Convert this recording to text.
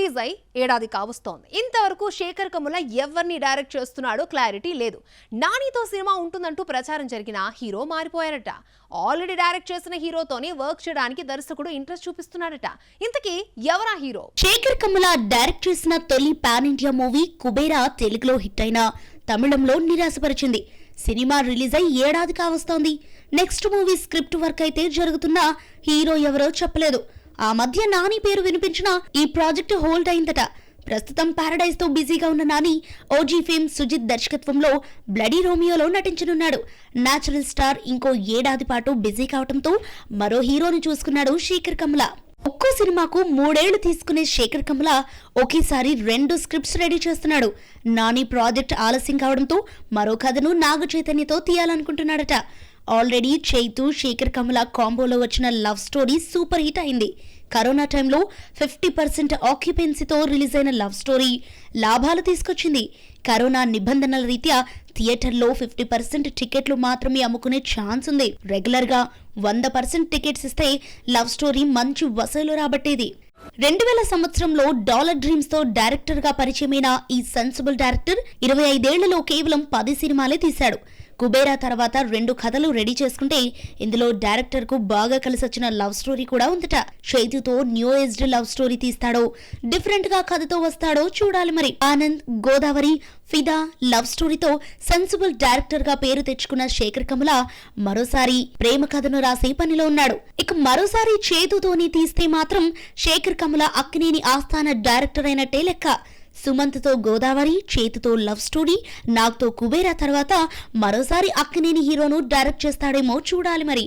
Release అయి ఏడాది కావస్తోంది. ఇంతవరకు శేఖర్ కమ్ముల ఎవరిని డైరెక్ట్ చేస్తున్నాడో క్లారిటీ లేదు. నానితో సినిమా ఉంటుందంటూ ప్రచారం జరిగిన హీరో మారిపోయారట. ఆల్రెడీ డైరెక్ట్ చేసిన హీరోతోనే వర్క్ చేయడానికి దర్శకుడు ఇంట్రెస్ట్ చూపిస్తున్నాడట. ఇంతకీ ఎవరా హీరో? శేఖర్ కమ్ముల డైరెక్ట్ చేసిన తొలి పాన్ ఇండియా మూవీ కుబేరా తెలుగులో హిట్ అయినా తమిళంలో నిరాశపరిచింది. సినిమా రిలీజ్ అయి ఏడాది కావస్తోంది. నెక్స్ట్ మూవీ స్క్రిప్ట్ వర్క్ అయితే జరుగుతున్నా హీరో ఎవరో చెప్పలేదు. ఆ మధ్య నాని పేరు వినిపించిన ఈ ప్రాజెక్టు హోల్డ్ అయిందట. ప్రస్తుతం పారడైజ్ తో బిజీగా ఉన్న నాని ఓజీ ఫేమ్ సుజిత్ దర్శకత్వంలో బ్లడీ రోమియోలో నటించనున్నాడు. నేచురల్ స్టార్ ఇంకో ఏడాది పాటు బిజీ కావడంతో మరో హీరోని చూసుకున్నాడు శేఖర్ కమ్ముల. ఒక్కో సినిమాకు 3 ఏళ్లు తీసుకునే శేఖర్ కమ్ముల ఒకేసారి 2 స్క్రిప్ట్స్ రెడీ చేస్తున్నాడు. నాని ప్రాజెక్ట్ ఆలస్యం కావడంతో మరో కథను నాగ చైతన్యతో తీయాలనుకుంటున్నాడట. ఆల్రెడీ చైతు శేఖర్ కమ్ముల కాంబోలో వచ్చిన లవ్ స్టోరీ సూపర్ హిట్ అయింది. కరోనా టైంలో 50% ఆక్యుపెన్సీతో రిలీజ్ అయిన లవ్ స్టోరీ లాభాలు తీసుకొచ్చింది. కరోనా నిబంధనల రీత్యా థియేటర్లో 50% టికెట్లు మాత్రమే అమ్ముకునే ఛాన్స్ ఉంది. రెగ్యులర్ గా 100% టికెట్స్ ఇస్తే లవ్ స్టోరీ మంచి వసూలు రాబట్టేది. 2000 సంవత్సరంలో డాలర్ డ్రీమ్స్ తో డైరెక్టర్ గా పరిచయమైన ఈ సెన్సిబుల్ డైరెక్టర్ 25 ఏళ్లలో కేవలం 10 సినిమాలే తీశాడు. కుబేరా తర్వాత 2 కథలు రెడీ చేసుకుంటే ఇందులో డైరెక్టర్ కు బాగా కలిసొచ్చిన లవ్ స్టోరీ కూడా ఉందట. చైతుతో న్యూ ఏజ్డ్ లవ్ స్టోరీ తీస్తాడో డిఫరెంట్ గా కథతో వస్తాడో చూడాలి మరి. ఆనంద్, గోదావరి, ఫిదా లవ్ స్టోరీతో సెన్సిబుల్ డైరెక్టర్ గా పేరు తెచ్చుకున్న శేఖర్ కమ్ముల మరోసారి ప్రేమ కథను రాసే పనిలో ఉన్నాడు. ఇక మరోసారి చేతుతోని తీస్తే మాత్రం శేఖర్ కమ్ముల అక్కినేని ఆస్థాన డైరెక్టర్ అయినట్టే లెక్క. సుమంత్తో గోదావరి, చేతుతో లవ్ స్టోరీ, నాగ్తో కుబేరా తర్వాత మరోసారి అక్కినేని హీరోను డైరెక్ట్ చేస్తాడేమో చూడాలి మరి.